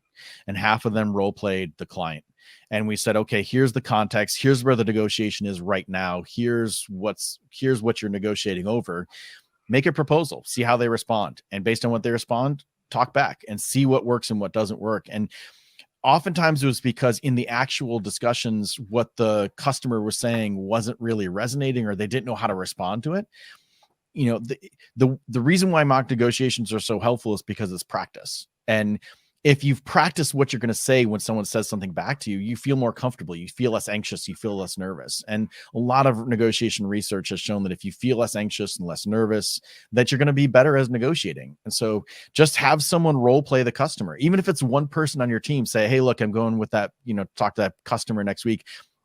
and half of them role played the client. And we said, okay, here's the context. Here's where the negotiation is right now. Here's what you're negotiating over. Make a proposal, see how they respond. And based on what they respond, talk back and see what works and what doesn't work. And oftentimes it was because in the actual discussions, what the customer was saying wasn't really resonating, or they didn't know how to respond to it. The reason why mock negotiations are so helpful is because it's practice. And if you've practiced what you're going to say when someone says something back to you, you feel more comfortable, you feel less anxious, you feel less nervous. And a lot of negotiation research has shown that if you feel less anxious and less nervous, that you're going to be better as negotiating. And so just have someone role play the customer. Even if it's one person on your team, say, hey, look, I'm going with that, talk to that customer next week.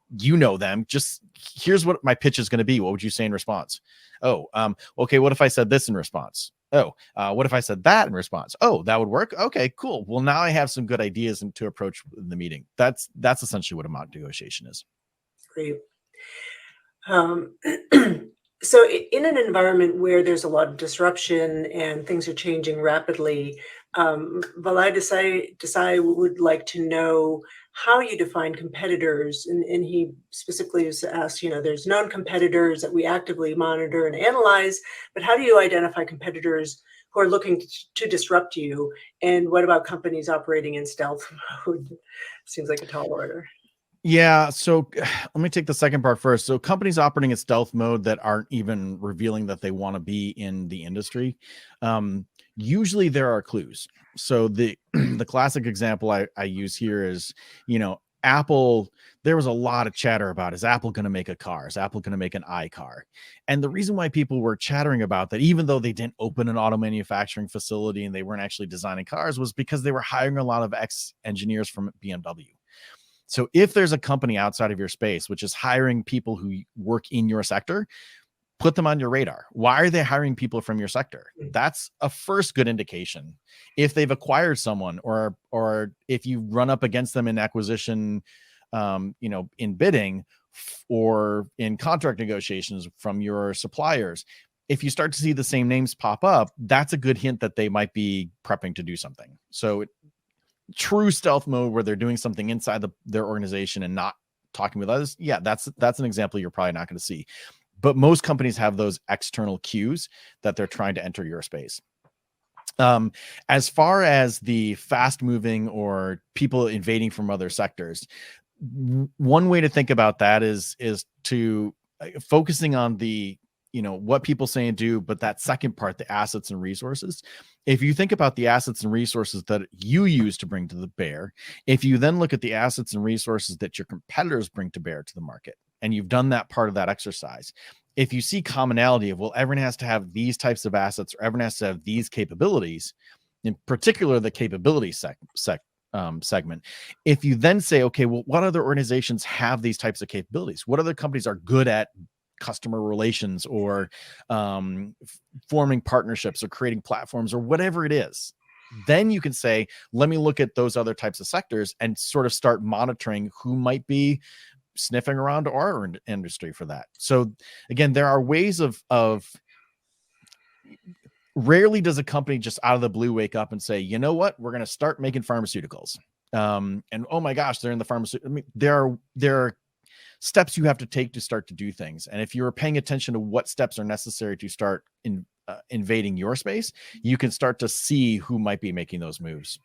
Them. Just here's what my pitch is going to be. What would you say in response? Oh, okay. What if I said this in response? Oh, what if I said that in response? Oh, that would work. Okay, cool. Well, now I have some good ideas to approach the meeting. That's essentially what a mock negotiation is. Great. So in an environment where there's a lot of disruption and things are changing rapidly, Valai Desai would like to know how you define competitors. And he specifically has asked, there's known competitors that we actively monitor and analyze, but how do you identify competitors who are looking to disrupt you? And what about companies operating in stealth mode? Seems like a tall order. Yeah. So let me take the second part first. So companies operating in stealth mode that aren't even revealing that they want to be in the industry. Usually there are clues. So the classic example I use here is, Apple. There was a lot of chatter about, is Apple going to make a car? Is Apple going to make an iCar? And the reason why people were chattering about that, even though they didn't open an auto manufacturing facility and they weren't actually designing cars, was because they were hiring a lot of ex-engineers from BMW. So if there's a company outside of your space which is hiring people who work in your sector, put them on your radar. Why are they hiring people from your sector? That's a first good indication. If they've acquired someone, or if you run up against them in acquisition, in bidding or in contract negotiations from your suppliers, if you start to see the same names pop up, that's a good hint that they might be prepping to do something. So true stealth mode where they're doing something inside their organization and not talking with others, yeah, that's an example you're probably not going to see. But most companies have those external cues that they're trying to enter your space. As far as the fast moving or people invading from other sectors, one way to think about that is to focusing on the what people say and do, but that second part, the assets and resources. If you think about the assets and resources that you use to bring to the bear, if you then look at the assets and resources that your competitors bring to bear to the market, and you've done that part of that exercise, if you see commonality of, well, everyone has to have these types of assets, or everyone has to have these capabilities, in particular the capability segment. If you then say, okay, well, what other organizations have these types of capabilities? What other companies are good at customer relations, or forming partnerships, or creating platforms, or whatever it is? Then you can say, let me look at those other types of sectors and sort of start monitoring who might be sniffing around our industry for that. So again, there are ways of rarely does a company just out of the blue wake up and say, you know what, we're going to start making pharmaceuticals. And oh my gosh, they're in the pharmaceutical. I mean, there are steps you have to take to start to do things. And if you're paying attention to what steps are necessary to start invading your space, you can start to see who might be making those moves.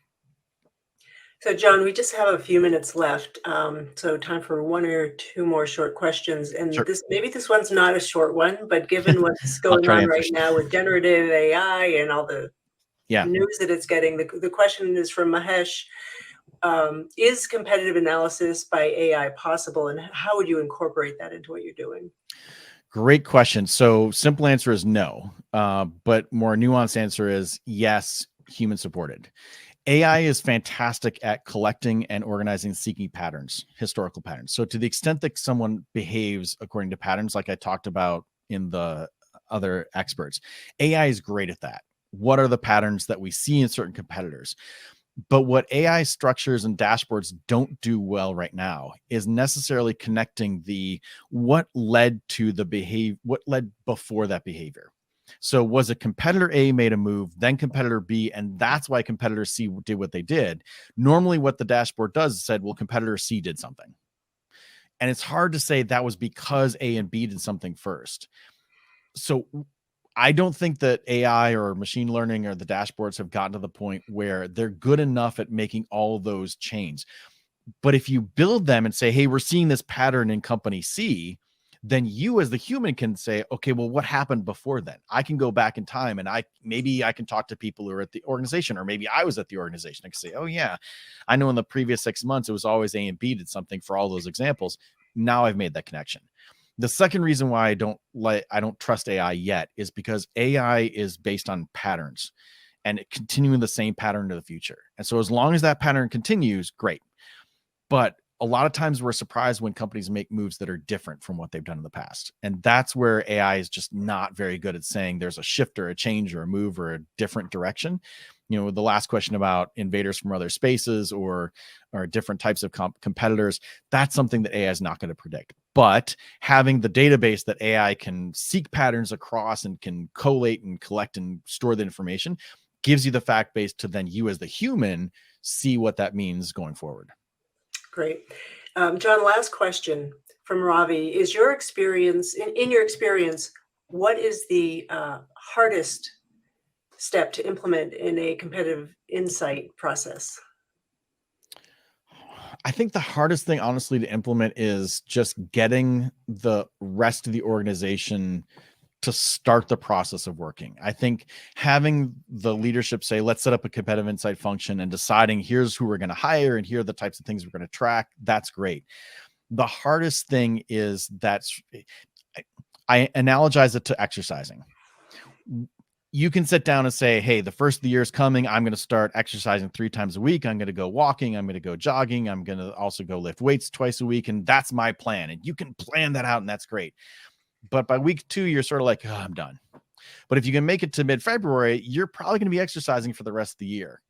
So, John, we just have a few minutes left. So time for one or two more short questions. And Sure. maybe this one's not a short one, but given what's I'll going try to on answer. right now with generative AI and all the Yeah. news that it's getting, the question is from Mahesh. Is competitive analysis by AI possible, and how would you incorporate that into what you're doing? Great question. So simple answer is no, but more nuanced answer is yes, human supported. AI is fantastic at collecting and organizing seeking patterns, historical patterns. So to the extent that someone behaves according to patterns, like I talked about in the other experts, AI is great at that. What are the patterns that we see in certain competitors? But what AI structures and dashboards don't do well right now is necessarily connecting the what led to the behavior, what led before that behavior. So was it competitor A made a move, then competitor B, and that's why competitor C did what they did? Normally, what the dashboard does is said, well, competitor C did something. And it's hard to say that was because A and B did something first. So I don't think that AI or machine learning or the dashboards have gotten to the point where they're good enough at making all those chains. But if you build them and say, hey, we're seeing this pattern in company C, then you as the human can say, okay, well, what happened before then? I can go back in time and maybe I can talk to people who are at the organization, or maybe I was at the organization. I can say, oh yeah, I know in the previous 6 months, it was always A and B did something for all those examples. Now I've made that connection. The second reason why I don't trust AI yet is because AI is based on patterns and continuing the same pattern to the future. And so as long as that pattern continues, great. But a lot of times we're surprised when companies make moves that are different from what they've done in the past. And that's where AI is just not very good at saying there's a shift or a change or a move or a different direction. You know, the last question about invaders from other spaces or different types of competitors, that's something that AI is not going to predict. But having the database that AI can seek patterns across and can collate and collect and store the information gives you the fact base to then you as the human see what that means going forward. Great. John, last question from Ravi. Is your experience, in your experience, what is the hardest step to implement in a competitive insight process? I think the hardest thing, honestly, to implement is just getting the rest of the organization to start the process of working. I think having the leadership say, let's set up a competitive insight function and deciding here's who we're going to hire and here are the types of things we're going to track. That's great. The hardest thing is I analogize it to exercising. You can sit down and say, hey, the first of the year is coming. I'm going to start exercising 3 times a week. I'm going to go walking. I'm going to go jogging. I'm going to also go lift weights twice a week. And that's my plan. And you can plan that out and that's great. But by week 2, you're sort of like, oh, I'm done. But if you can make it to mid-February, you're probably going to be exercising for the rest of the year.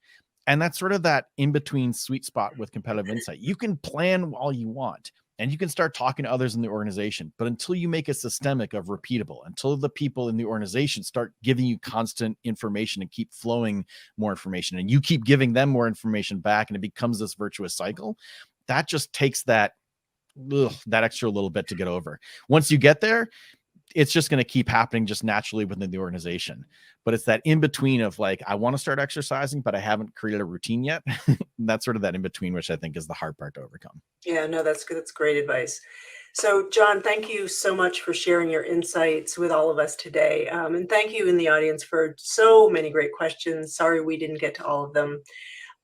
And that's sort of that in-between sweet spot with competitive insight. You can plan all you want and you can start talking to others in the organization. But until you make it systemic of repeatable, until the people in the organization start giving you constant information and keep flowing more information and you keep giving them more information back and it becomes this virtuous cycle, that just takes that extra little bit to get over. Once you get there, it's just going to keep happening just naturally within the organization. But it's that in between of like, I want to start exercising, but I haven't created a routine yet. That's sort of that in between, which I think is the hard part to overcome. Yeah, no, that's good. That's great advice. So, John, thank you so much for sharing your insights with all of us today. And thank you in the audience for so many great questions. Sorry we didn't get to all of them.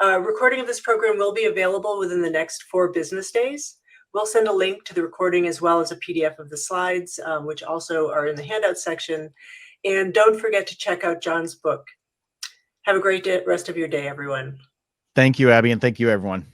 Recording of this program will be available within the next 4 business days. We'll send a link to the recording as well as a PDF of the slides, which also are in the handout section. And don't forget to check out John's book. Have a great rest of your day, everyone. Thank you, Abby. And thank you, everyone.